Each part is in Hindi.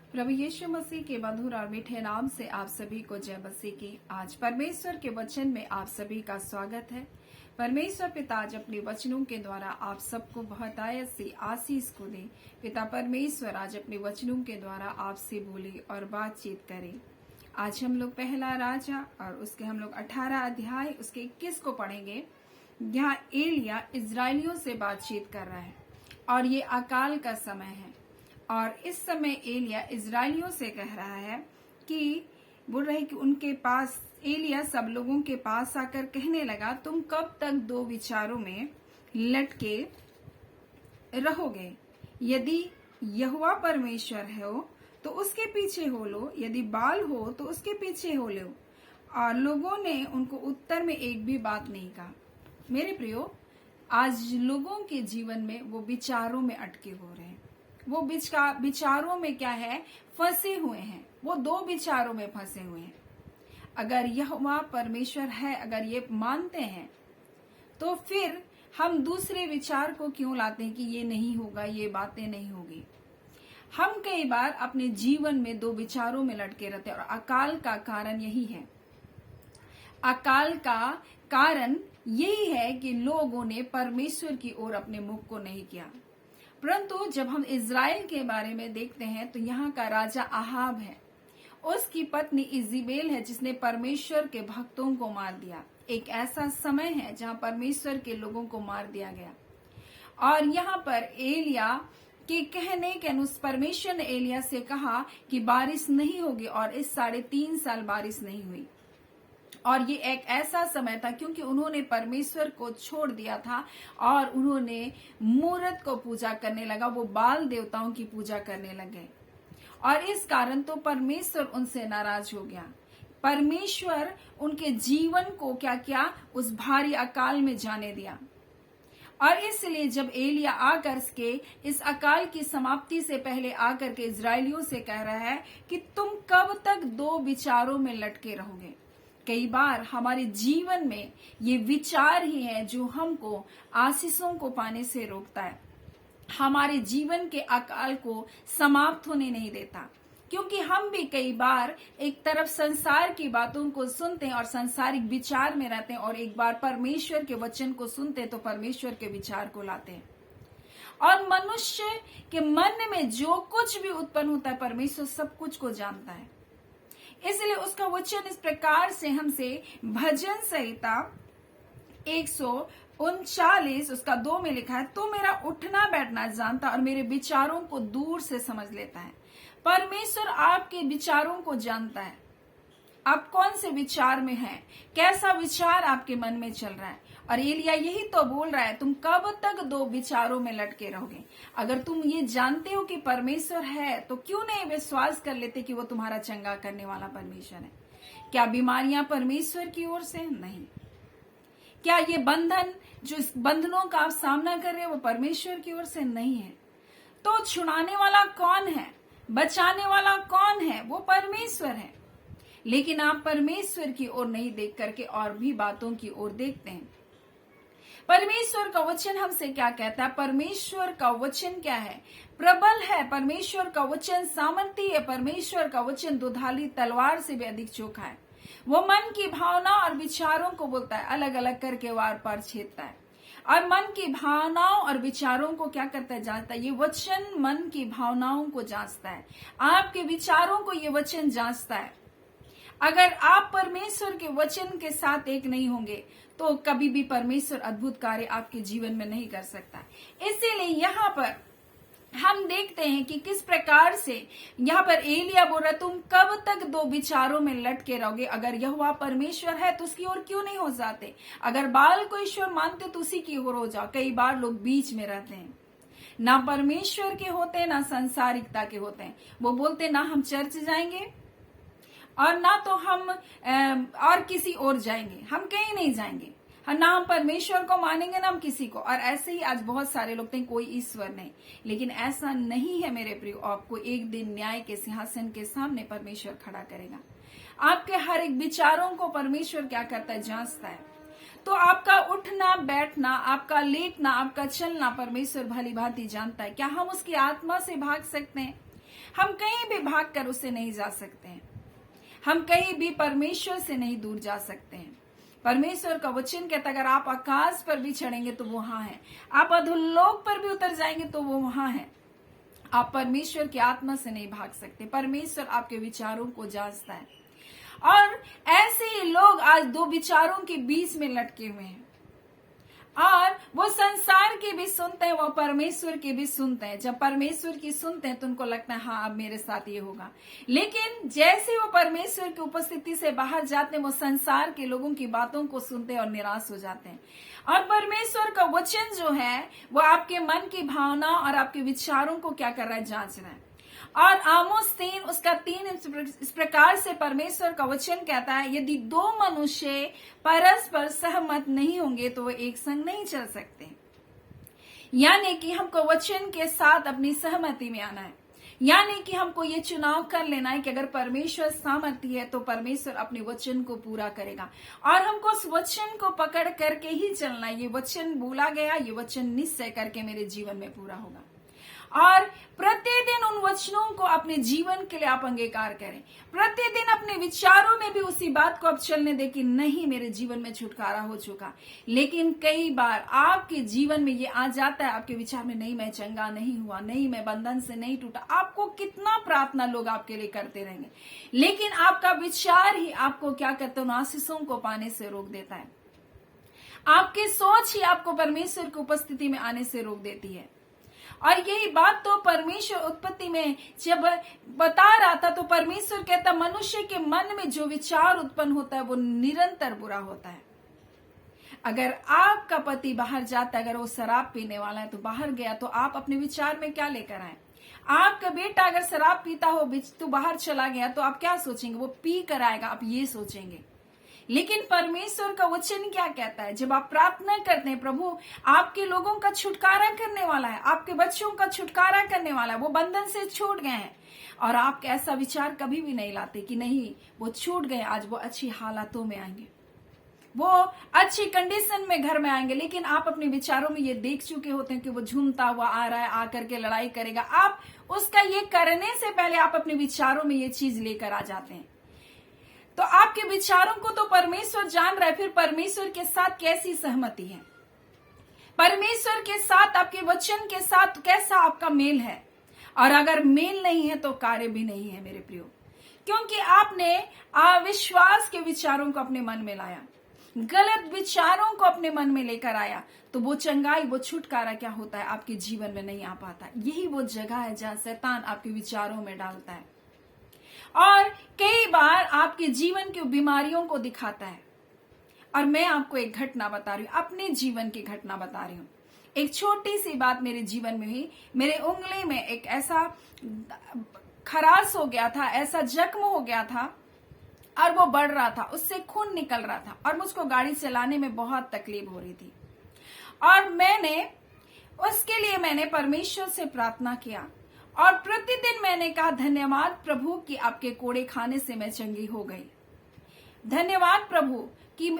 प्रभु यीशु मसीह के मधुर और मीठे नाम से आप सभी को जय मसीह की। आज परमेश्वर के वचन में आप सभी का स्वागत है। परमेश्वर पिता आज अपने वचनों के द्वारा आप सबको बहुत आयत से आशीष को दे। पिता परमेश्वर आज अपने वचनों के द्वारा आपसे बोले और बातचीत करे। आज हम लोग पहला राजा और उसके हम लोग 18 अध्याय उसके 21 को पढ़ेंगे। यहाँ एलिया इजरायलियों से बातचीत कर रहा है और ये अकाल का समय है। और इस समय एलिया इजरायलियों से कह रहा है कि बोल रहे कि उनके पास एलिया सब लोगों के पास आकर कहने लगा, तुम कब तक दो विचारों में लटके रहोगे? यदि यहोवा परमेश्वर हो तो उसके पीछे हो लो, यदि बाल हो तो उसके पीछे हो लो। और लोगों ने उनको उत्तर में एक भी बात नहीं कहा। मेरे प्रियो, आज लोगों के जीवन में वो विचारों में अटके हो रहे हैं। वो विचारों में क्या है, फंसे हुए हैं। वो दो विचारों में फंसे हुए हैं। अगर यहोवा परमेश्वर है, अगर ये मानते हैं, तो फिर हम दूसरे विचार को क्यों लाते हैं कि ये नहीं होगा, ये बातें नहीं होगी। हम कई बार अपने जीवन में दो विचारों में लटके रहते हैं और अकाल का कारण यही है। अकाल का कारण यही है कि लोगों ने परमेश्वर की ओर अपने मुख को नहीं किया। परंतु जब हम इज़राइल के बारे में देखते हैं तो यहाँ का राजा आहाब है, उसकी पत्नी इज़ेबेल है जिसने परमेश्वर के भक्तों को मार दिया। एक ऐसा समय है जहाँ परमेश्वर के लोगों को मार दिया गया। और यहाँ पर एलिया के कहने के अनुसार परमेश्वर ने एलिया से कहा कि बारिश नहीं होगी और इस 3.5 साल बारिश नहीं हुई। और ये एक ऐसा समय था क्योंकि उन्होंने परमेश्वर को छोड़ दिया था और उन्होंने मूर्त को पूजा करने लगा, वो बाल देवताओं की पूजा करने लगे। और इस कारण तो परमेश्वर उनसे नाराज हो गया। परमेश्वर उनके जीवन को क्या किया, उस भारी अकाल में जाने दिया। और इसलिए जब एलिया आकर के इस अकाल की समाप्ति से पहले आकर के इजरायलियों से कह रहा है कि तुम कब तक दो विचारों में लटके रहोगे। कई बार हमारे जीवन में ये विचार ही है जो हमको आशीषों को पाने से रोकता है, हमारे जीवन के अकाल को समाप्त होने नहीं देता। क्योंकि हम भी कई बार एक तरफ संसार की बातों को सुनते हैं और सांसारिक विचार में रहते हैं, और एक बार परमेश्वर के वचन को सुनते हैं तो परमेश्वर के विचार को लाते हैं। और मनुष्य के मन में जो कुछ भी उत्पन्न होता है, परमेश्वर सब कुछ को जानता है। इसलिए उसका वचन इस प्रकार से हमसे भजन संहिता 139 उसका 2 में लिखा है, तो मेरा उठना बैठना जानता और मेरे विचारों को दूर से समझ लेता है। परमेश्वर आपके विचारों को जानता है, आप कौन से विचार में हैं, कैसा विचार आपके मन में चल रहा है। और एलिया यही तो बोल रहा है, तुम कब तक दो विचारों में लटके रहोगे? अगर तुम ये जानते हो कि परमेश्वर है तो क्यों नहीं विश्वास कर लेते कि वो तुम्हारा चंगा करने वाला परमेश्वर है? क्या बीमारियां परमेश्वर की ओर से? नहीं। क्या ये बंधन, जो इस बंधनों का आप सामना कर रहे हो, वो परमेश्वर की ओर से नहीं है? तो छुड़ाने वाला कौन है, बचाने वाला कौन है? वो परमेश्वर है। लेकिन आप परमेश्वर की ओर नहीं देख करके और भी बातों की ओर देखते हैं। परमेश्वर का वचन हमसे क्या कहता है? परमेश्वर का वचन क्या है? प्रबल है। परमेश्वर का वचन सामर्थी है। परमेश्वर का वचन दुधाली तलवार से भी अधिक चोखा है। वो मन की भावना और विचारों को बोलता है, अलग अलग करके वार पार छेदता है। और मन की भावनाओं और विचारों को क्या करता है? जांचता है। ये वचन मन की भावनाओं को जांचता है, आपके विचारों को ये वचन जांचता है। अगर आप परमेश्वर के वचन के साथ एक नहीं होंगे तो कभी भी परमेश्वर अद्भुत कार्य आपके जीवन में नहीं कर सकता। इसीलिए यहाँ पर हम देखते हैं कि किस प्रकार से यहाँ पर एलिया बोल रहा है, तुम कब तक दो विचारों में लटके रहोगे? अगर यहोवा परमेश्वर है तो उसकी ओर क्यों नहीं हो जाते? अगर बाल को ईश्वर मानते तो उसी की ओर हो जाओ। कई बार लोग बीच में रहते हैं, ना परमेश्वर के होते हैं ना सांसारिकता के होते हैं। वो बोलते ना हम चर्च जाएंगे और ना तो हम और किसी और जाएंगे, हम कहीं नहीं जाएंगे। ना हम परमेश्वर को मानेंगे ना हम किसी को। और ऐसे ही आज बहुत सारे लोग हैं, कोई ईश्वर नहीं। लेकिन ऐसा नहीं है मेरे प्रिय। आपको एक दिन न्याय के सिंहासन के सामने परमेश्वर खड़ा करेगा। आपके हर एक विचारों को परमेश्वर क्या करता है? जांचता है। तो आपका उठना बैठना, आपका लेटना, आपका चलना परमेश्वर भली भांति जानता है। क्या हम उसकी आत्मा से भाग सकते हैं? हम कहीं भी भाग कर उससे नहीं जा सकते हैं। हम कहीं भी परमेश्वर से नहीं दूर जा सकते हैं। परमेश्वर का वचन कहता है, अगर आप आकाश पर भी चढ़ेंगे तो वो वहां है, आप अधोलोक पर भी उतर जाएंगे तो वो वहां है। आप परमेश्वर की आत्मा से नहीं भाग सकते। परमेश्वर आपके विचारों को जांचता है। और ऐसे ही लोग आज दो विचारों के बीच में लटके हुए हैं, और वो संसार की भी सुनते हैं, वो परमेश्वर की भी सुनते हैं। जब परमेश्वर की सुनते हैं तो उनको लगता है हाँ अब मेरे साथ ये होगा, लेकिन जैसे वो परमेश्वर की उपस्थिति से बाहर जाते हैं, वो संसार के लोगों की बातों को सुनते हैं और निराश हो जाते हैं। और परमेश्वर का वचन जो है वो आपके मन की भावना और आपके विचारों को क्या कर रहा है, जांच रहा है। और आमोस 3 उसका 3 इस प्रकार से परमेश्वर का वचन कहता है, यदि दो मनुष्य परस्पर सहमत नहीं होंगे तो वो एक संग नहीं चल सकते। यानी कि हमको वचन के साथ अपनी सहमति में आना है। यानी कि हमको ये चुनाव कर लेना है कि अगर परमेश्वर सहमति है तो परमेश्वर अपने वचन को पूरा करेगा, और हमको उस वचन को पकड़ करके ही चलना है। ये वचन बोला गया, ये वचन निश्चय करके मेरे जीवन में पूरा होगा। और प्रतिदिन उन वचनों को अपने जीवन के लिए आप अंगीकार करें। प्रतिदिन अपने विचारों में भी उसी बात को आप चलने दें कि नहीं, मेरे जीवन में छुटकारा हो चुका। लेकिन कई बार आपके जीवन में ये आ जाता है, आपके विचार में, नहीं मैं चंगा नहीं हुआ, नहीं मैं बंधन से नहीं टूटा। आपको कितना प्रार्थना लोग आपके लिए करते रहेंगे, लेकिन आपका विचार ही आपको क्या करते हैं, आशीषों को पाने से रोक देता है। आपकी सोच ही आपको परमेश्वर की उपस्थिति में आने से रोक देती है। और यही बात तो परमेश्वर उत्पत्ति में जब बता रहा था, तो परमेश्वर कहता, मनुष्य के मन में जो विचार उत्पन्न होता है वो निरंतर बुरा होता है। अगर आपका पति बाहर जाता है, अगर वो शराब पीने वाला है तो बाहर गया, तो आप अपने विचार में क्या लेकर आए। आपका बेटा अगर शराब पीता हो, तो बाहर चला गया, तो आप क्या सोचेंगे, वो पी कर आएगा, आप ये सोचेंगे। लेकिन परमेश्वर का वचन क्या कहता है, जब आप प्रार्थना करते हैं, प्रभु आपके लोगों का छुटकारा करने वाला है, आपके बच्चों का छुटकारा करने वाला है, वो बंधन से छूट गए हैं, और आप ऐसा विचार कभी भी नहीं लाते कि नहीं वो छूट गए, आज वो अच्छी हालातों में आएंगे, वो अच्छी कंडीशन में घर में आएंगे। लेकिन आप अपने विचारों में ये देख चुके होते हैं कि वो झूमता हुआ आ रहा है, आकर के लड़ाई करेगा। आप उसका ये करने से पहले आप अपने विचारों में ये चीज लेकर आ जाते हैं। तो आपके विचारों को तो परमेश्वर जान रहा है, फिर परमेश्वर के साथ कैसी सहमति है, परमेश्वर के साथ, आपके वचन के साथ कैसा आपका मेल है। और अगर मेल नहीं है तो कार्य भी नहीं है मेरे प्रियो, क्योंकि आपने अविश्वास के विचारों को अपने मन में लाया, गलत विचारों को अपने मन में लेकर आया, तो वो चंगाई, वो छुटकारा क्या होता है, आपके जीवन में नहीं आ पाता। यही वो जगह है जहां शैतान आपके विचारों में डालता है, और कई बार आपके जीवन की बीमारियों को दिखाता है। और मैं आपको एक घटना बता रही हूं, अपने जीवन की घटना बता रही हूं। एक छोटी सी बात मेरे जीवन में हुई। मेरे उंगली में एक ऐसा खराश हो गया था, ऐसा जख्म हो गया था, और वो बढ़ रहा था, उससे खून निकल रहा था, और मुझको गाड़ी चलाने में बहुत तकलीफ हो रही थी। और उसके लिए मैंने परमेश्वर से प्रार्थना किया, और प्रतिदिन मैंने कहा, धन्यवाद प्रभु कि आपके कोड़े खाने से मैं चंगी हो गई। धन्यवाद प्रभु कि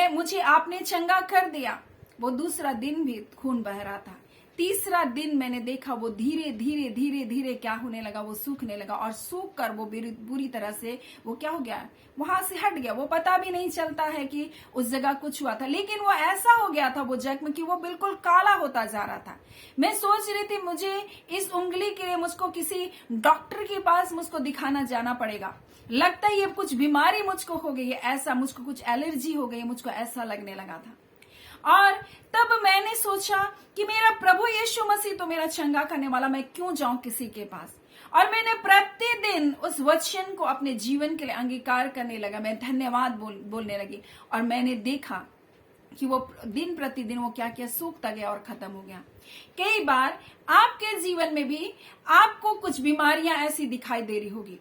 मुझे आपने चंगा कर दिया। वो दूसरा दिन भी खून बह रहा था। तीसरा दिन मैंने देखा वो धीरे धीरे धीरे धीरे क्या होने लगा, वो सूखने लगा, और सूख कर वो बुरी तरह से वो क्या हो गया, वहां से हट गया। वो पता भी नहीं चलता है कि उस जगह कुछ हुआ था, लेकिन वो ऐसा हो गया था वो जख्म कि वो बिल्कुल काला होता जा रहा था। मैं सोच रही थी मुझे इस उंगली के लिए मुझको किसी डॉक्टर के पास मुझको दिखाना जाना पड़ेगा। लगता है ये कुछ बीमारी मुझको हो गई है, ऐसा मुझको कुछ एलर्जी हो गई, मुझको ऐसा लगने लगा था। और तब मैंने सोचा कि मेरा प्रभु यीशु मसीह तो मेरा चंगा करने वाला, मैं क्यों जाऊं किसी के पास। और मैंने प्रतिदिन उस वचन को अपने जीवन के लिए अंगीकार करने लगा। मैं धन्यवाद बोलने लगी, और मैंने देखा कि वो दिन प्रतिदिन वो क्या क्या सूखता गया और खत्म हो गया। कई बार आपके जीवन में भी आपको कुछ बीमारियां ऐसी दिखाई दे रही होगी।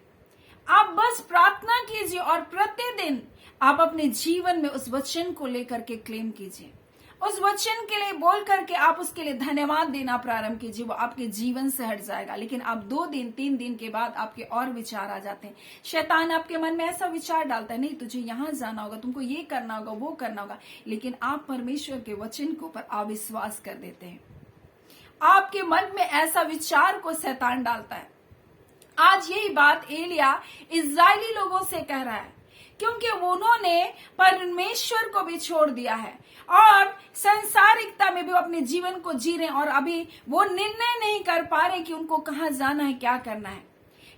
आप बस प्रार्थना कीजिए, और प्रतिदिन आप अपने जीवन में उस वचन को लेकर के क्लेम कीजिए, उस वचन के लिए बोल करके आप उसके लिए धन्यवाद देना प्रारंभ कीजिए। वो आपके जीवन से हट जाएगा। लेकिन आप 2 दिन 3 दिन के बाद आपके और विचार आ जाते हैं। शैतान आपके मन में ऐसा विचार डालता है, नहीं तुझे यहां जाना होगा, तुमको ये करना होगा, वो करना होगा। लेकिन आप परमेश्वर के वचन के ऊपर अविश्वास कर देते हैं। आपके मन में ऐसा विचार को शैतान डालता है, आज यही बात एलिया इस्राएली लोगों से कह रहा है, क्योंकि उन्होंने परमेश्वर को भी छोड़ दिया है और संसारिकता में भी वो अपने जीवन को जी रहे हैं और अभी वो निर्णय नहीं कर पा रहे कि उनको कहाँ जाना है, क्या करना है।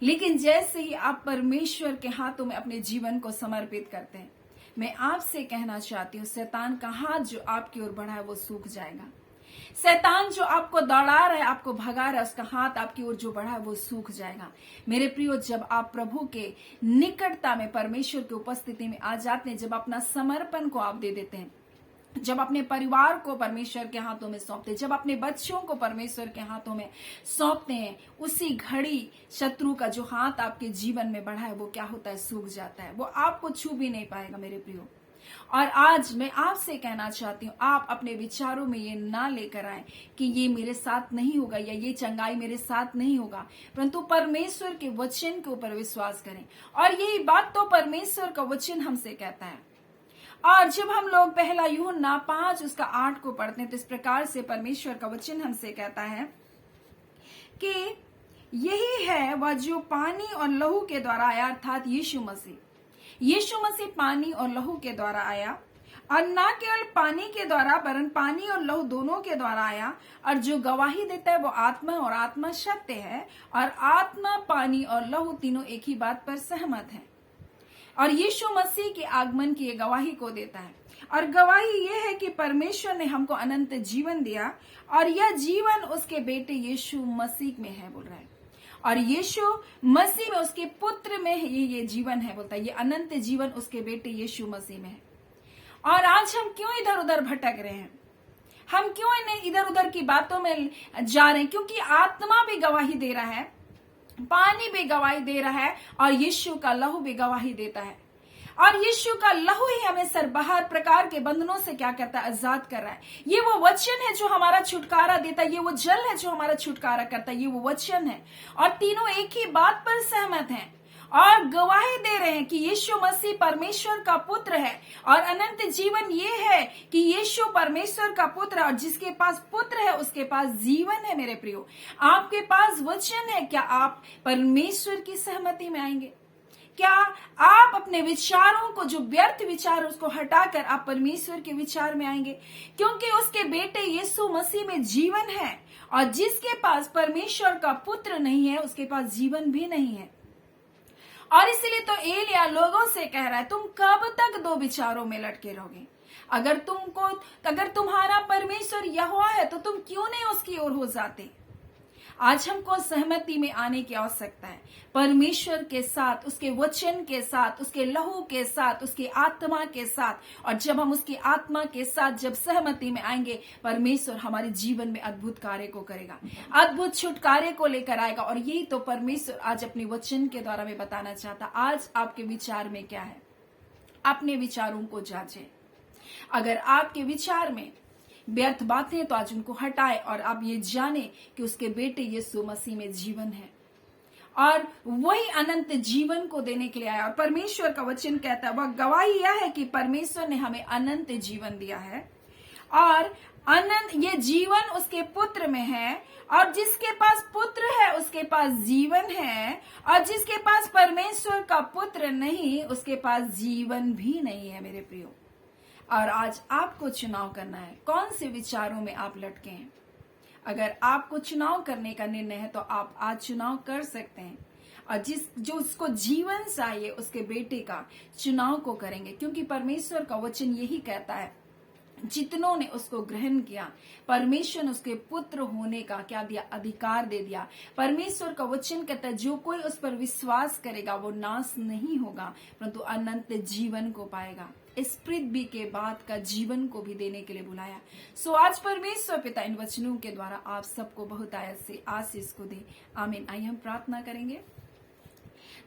लेकिन जैसे ही आप परमेश्वर के हाथों में अपने जीवन को समर्पित करते हैं, मैं आपसे कहना चाहती हूँ, शैतान का हाथ जो आपकी ओर बढ़ा है वो सूख जाएगा। शैतान जो आपको दौड़ा रहा है, आपको भगा रहा है, उसका हाथ आपकी ओर जो बढ़ा है वो सूख जाएगा। मेरे प्रियो, जब आप प्रभु के निकटता में, परमेश्वर की उपस्थिति में आ जाते हैं, जब अपना समर्पण को आप दे देते हैं, जब अपने परिवार को परमेश्वर के हाथों में सौंपते हैं, जब अपने बच्चों को परमेश्वर के हाथों में सौंपते हैं, उसी घड़ी शत्रु का जो हाथ आपके जीवन में बढ़ा है वो क्या होता है, सूख जाता है। वो आपको छू भी नहीं पाएगा मेरे प्रियो। और आज मैं आपसे कहना चाहती हूँ, आप अपने विचारों में ये ना लेकर आए कि ये मेरे साथ नहीं होगा या ये चंगाई मेरे साथ नहीं होगा, परंतु परमेश्वर के वचन के ऊपर विश्वास करें। और यही बात तो परमेश्वर का वचन हमसे कहता है। और जब हम लोग पहला यूहन्ना 5:8 को पढ़ते हैं तो इस प्रकार से परमेश्वर का वचन हमसे कहता है कि यही है वह जो पानी और लहू के द्वारा आया, अर्थात यीशु मसीह पानी और लहू के द्वारा आया, और न केवल पानी के द्वारा वरन पानी और लहू दोनों के द्वारा आया। और जो गवाही देता है वो आत्मा, और आत्मा सत्य है, और आत्मा, पानी और लहू तीनों एक ही बात पर सहमत है। और यीशु मसीह के आगमन की गवाही को देता है, और गवाही यह है कि परमेश्वर ने हमको अनंत जीवन दिया, और यह जीवन उसके बेटे यीशु मसीह में है, बोल रहा है। और यीशु मसीह में, उसके पुत्र में ये जीवन है, बोलता है। ये अनंत जीवन उसके बेटे यीशु मसीह में है। और आज हम क्यों इधर उधर भटक रहे हैं, हम क्यों इधर उधर की बातों में जा रहे हैं? क्योंकि आत्मा भी गवाही दे रहा है, पानी भी गवाही दे रहा है, और यीशु का लहू भी गवाही देता है। और यीशु का लहू ही हमें सर्वबाहर प्रकार के बंधनों से क्या करता है, आजाद कर रहा है। ये वो वचन है जो हमारा छुटकारा देता है, ये वो जल है जो हमारा छुटकारा करता है, ये वो वचन है। और तीनों एक ही बात पर सहमत हैं और गवाही दे रहे हैं कि यीशु मसीह परमेश्वर का पुत्र है। और अनंत जीवन ये है कि यीशु परमेश्वर का पुत्र है, और जिसके पास पुत्र है उसके पास जीवन है। मेरे प्रियो, आपके पास वचन है। क्या आप परमेश्वर की सहमति में आएंगे? क्या आप अपने विचारों को, जो व्यर्थ विचार, उसको हटाकर आप परमेश्वर के विचार में आएंगे? क्योंकि उसके बेटे यीशु मसीह में जीवन है, और जिसके पास परमेश्वर का पुत्र नहीं है उसके पास जीवन भी नहीं है। और इसीलिए तो एलिया लोगों से कह रहा है, तुम कब तक दो विचारों में लटके रहोगे? अगर तुम्हारा परमेश्वर यहोवा है तो तुम क्यों नहीं उसकी ओर हो जाते? आज हमको सहमति में आने की आवश्यकता है, परमेश्वर के साथ, उसके वचन के साथ, उसके लहू के साथ, उसकी आत्मा के साथ। और जब हम उसकी आत्मा के साथ जब सहमति में आएंगे, परमेश्वर हमारे जीवन में अद्भुत कार्य को करेगा, अद्भुत छुटकारे को लेकर आएगा। और यही तो परमेश्वर आज अपने वचन के द्वारा में बताना चाहता। आज आपके विचार में क्या है? अपने विचारों को जांचें। अगर आपके विचार में व्यर्थ बातें तो आज उनको हटाए, और आप ये जाने कि उसके बेटे यीशु मसीह में जीवन है, और वही अनंत जीवन को देने के लिए आया। और परमेश्वर का वचन कहता है, वह गवाही यह है कि परमेश्वर ने हमें अनंत जीवन दिया है, और अनंत ये जीवन उसके पुत्र में है। और जिसके पास पुत्र है उसके पास जीवन है, और जिसके पास परमेश्वर का पुत्र नहीं उसके पास जीवन भी नहीं है। मेरे प्रियो, और आज आपको चुनाव करना है, कौन से विचारों में आप लटके हैं। अगर आपको चुनाव करने का निर्णय है तो आप आज चुनाव कर सकते हैं, और जो उसको जीवन चाहिए उसके बेटे का चुनाव को करेंगे। क्योंकि परमेश्वर का वचन यही कहता है, जितनों ने उसको ग्रहण किया, परमेश्वर ने उसके पुत्र होने का क्या दिया, अधिकार दे दिया। परमेश्वर का वचन कहता है, जो कोई उस पर विश्वास करेगा वो नाश नहीं होगा परंतु अनंत जीवन को पाएगा। इस पृथ्वी के बाद का जीवन को भी देने के लिए बुलाया। सो आज परमेश्वर पिता इन वचनों के द्वारा आप सबको बहुत आयत से आशीष को दे। आमीन। आइए हम प्रार्थना करेंगे।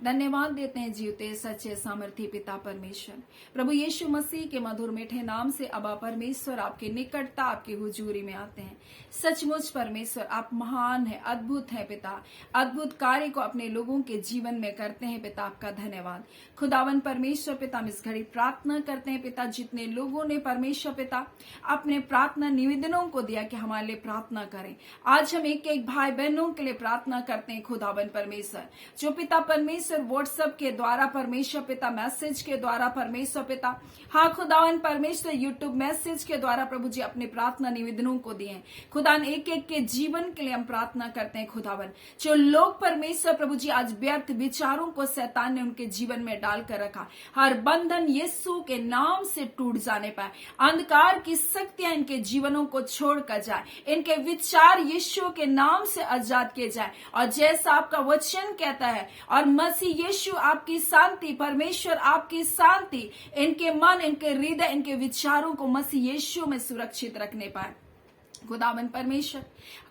धन्यवाद देते हैं जीवते सच्चे सामर्थी पिता परमेश्वर। प्रभु यीशु मसीह के मधुर मीठे नाम से अबा परमेश्वर आपके निकटता, आपकी हुजूरी में आते हैं। सचमुच परमेश्वर आप महान है, अद्भुत है पिता। अद्भुत कार्य को अपने लोगों के जीवन में करते हैं पिता, आपका धन्यवाद। खुदावन परमेश्वर पिता, हम इस घड़ी प्रार्थना करते हैं पिता, जितने लोगों ने परमेश्वर पिता अपने प्रार्थना निवेदनों को दिया कि हमारे लिए प्रार्थना करें। आज हम एक एक भाई बहनों के लिए प्रार्थना करते हैं खुदावन परमेश्वर, जो पिता परमेश्वर व्हाट्सएप के द्वारा परमेश्वर पिता मैसेज के द्वारा परमेश्वर पिता, हाँ खुदावन परमेश्वर यूट्यूब मैसेज के द्वारा प्रभु जी अपने प्रार्थना निवेदनों को दिए। खुदावन एक एक के जीवन के लिए हम प्रार्थना करते हैं खुदावन, जो लोग परमेश्वर प्रभु जी आज व्यर्थ विचारों को शैतान ने उनके जीवन में डालकर रखा, हर बंधन यीशु के नाम से टूट जाने पाए। अंधकार की शक्तियां इनके जीवनों को छोड़कर जाए, इनके विचार यीशु के नाम से आजाद किए जाए। और जैसा आपका वचन कहता है, और मसीह यीशु आपकी शांति, परमेश्वर आपकी शांति इनके मन, इनके हृदय, इनके विचारों को मसीह यीशु में सुरक्षित रखने पाए। खुदावन परमेश्वर,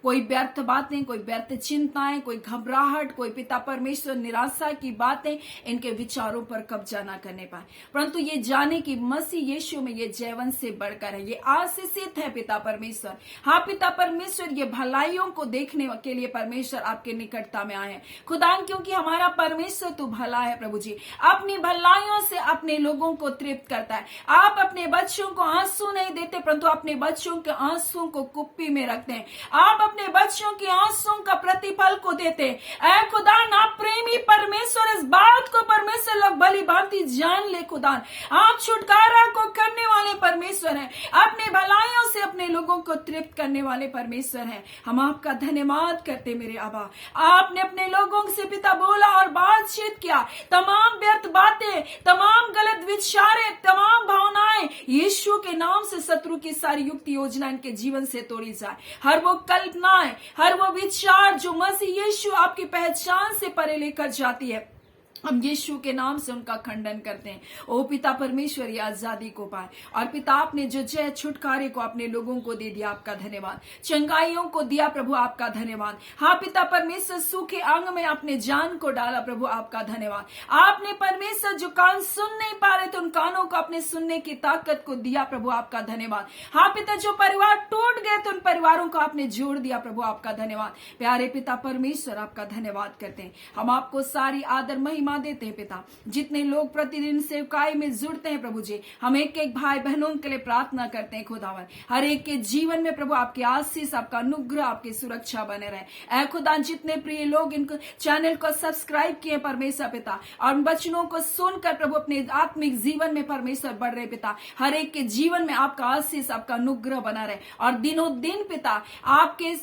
कोई व्यर्थ बातें, कोई व्यर्थ चिंताएं, कोई घबराहट, कोई पिता परमेश्वर निराशा की बातें इनके विचारों पर कब्जा ना करने पाए, परंतु ये जाने की मसीह यीशु में ये जीवन से बढ़कर है, ये आशीषित है पिता परमेश्वर। हाँ पिता परमेश्वर, ये भलाइयों को देखने के लिए परमेश्वर आपके निकटता में आए हैं खुदान, क्योंकि हमारा परमेश्वर तो भला है प्रभु जी, अपनी भलाइयों से अपने लोगों को तृप्त करता है। आप अपने बच्चों को आंसू नहीं देते, परंतु अपने बच्चों के आंसू को कुप्पी में रखते हैं। आप अपने बच्चों के आंसुओं का प्रतिफल को देते हैं। ऐ खुदान, आप प्रेमी परमेश्वर, इस बात को परमेश्वर लोग भली भांति जान ले खुदान, आप छुटकारा को करने वाले परमेश्वर हैं, अपने भलाइयों से अपने लोगों को तृप्त करने वाले परमेश्वर हैं। हम आपका धन्यवाद करते मेरे आबा, आपने अपने लोगों से पिता बोला और बातचीत किया, तमाम व्यर्थ बातें, तमाम गलत विचारें, तमाम भावनाएं यीशु के नाम से शत्रु की सारी युक्ति योजना इनके जीवन से तोड़ी जाए। हर वो कल्पनाएं, हर वो विचार जो मसीह यीशु आपकी पहचान से परे लेकर जाती है, हम यीशु के नाम से उनका खंडन करते हैं। ओ पिता परमेश्वर, ये आजादी को पाए, और पिता आपने जो जय छुटकारे को अपने लोगों को दे दिया, आपका धन्यवाद। चंगाइयों को दिया प्रभु, आपका धन्यवाद। हाँ पिता परमेश्वर, सूखे अंग में आपने जान को डाला प्रभु, आपका धन्यवाद। आपने परमेश्वर जो कान सुन नहीं पा रहे थे, उन कानों को अपने सुनने की ताकत को दिया प्रभु, आपका धन्यवाद। हाँ पिता, जो परिवार टूट गए थे उन परिवारों को आपने जोड़ दिया प्रभु, आपका धन्यवाद। प्यारे पिता परमेश्वर, आपका धन्यवाद करते हैं। हम आपको सारी आदर महिमा देते हैं पिता। जितने लोग प्रतिदिन सेवकाई में जुड़ते हैं प्रभु जी, हम एक एक भाई बहनों के लिए प्रार्थना करते हैं खुदावन, हर एक के जीवन में प्रभु आपकी आशीष, आपका अनुग्रह, आपकी सुरक्षा बने रहे। ऐ खुदा, जितने प्रिय लोग इनको चैनल को सब्सक्राइब किए परमेश्वर पिता, और वचनों को सुनकर प्रभु अपने आत्मिक जीवन में परमेश्वर बढ़ रहे पिता, हर एक के जीवन में आपका आशीष, आपका अनुग्रह बना रहे, और दिनों दिन पिता आपके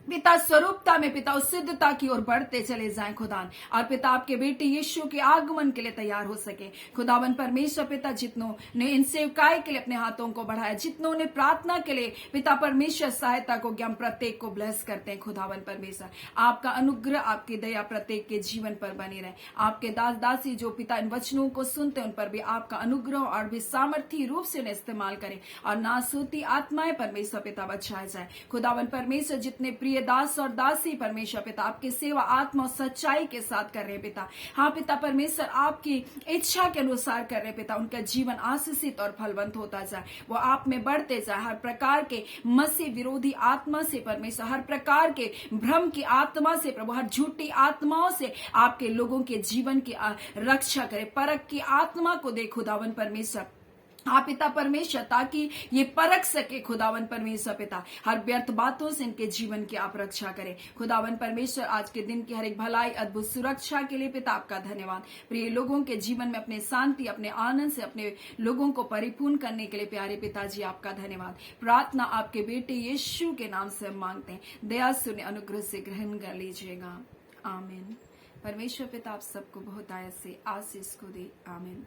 पिता स्वरूपता में पिता उस सिद्धता की ओर बढ़ते चले जाएं खुदान, और पिता आपके बेटे यीशु के आगमन के लिए तैयार हो सके। खुदावन परमेश्वर पिता, जितनों ने इन सेवकाई के लिए अपने हाथों को बढ़ाया, जितनों ने प्रार्थना के लिए पिता परमेश्वर सहायता को ज्ञान, प्रत्येक को ब्लेस करते हैं खुदावन परमेश्वर। आपका अनुग्रह, आपकी दया प्रत्येक के जीवन पर बनी रहे। आपके दास दासी जो पिता इन वचनों को सुनते हैं, उन पर भी आपका अनुग्रह और भी सामर्थ्य रूप से उन्हें इस्तेमाल करें, और नासूती आत्माएं परमेश्वर पिता बचाए जाए। खुदावन परमेश्वर, जितने प्रिय दास और दासी परमेश्वर पिता आपकी सेवा आत्मा और सच्चाई के साथ कर रहे पिता, हाँ पिता परमेश्वर, आपकी इच्छा के अनुसार कर रहे पिता, उनका जीवन आशीषित और फलवंत होता जाए, वो आप में बढ़ते जाए। हर प्रकार के मसीह विरोधी आत्मा से परमेश्वर, हर प्रकार के भ्रम की आत्मा से प्रभु, हर झूठी आत्माओं से आपके लोगों के जीवन की रक्षा करे। परख की आत्मा को दे खुदावन परमेश्वर, हाँ पिता परमेश्वर, ताकि ये परख सके खुदावन परमेश्वर पिता, हर व्यर्थ बातों से इनके जीवन की आप रक्षा करें। खुदावन परमेश्वर, आज के दिन की हर एक भलाई, अद्भुत सुरक्षा के लिए पिता आपका धन्यवाद। प्रिय लोगों के जीवन में अपने शांति, अपने आनंद से अपने लोगों को परिपूर्ण करने के लिए प्यारे पिताजी आपका धन्यवाद। प्रार्थना आपके बेटे यीशु के नाम से हम मांगते हैं, दया सुने, अनुग्रह से ग्रहण कर लीजिएगा, आमीन। परमेश्वर पिता आप सबको बहुत आयत से आशीष को दे, आमीन।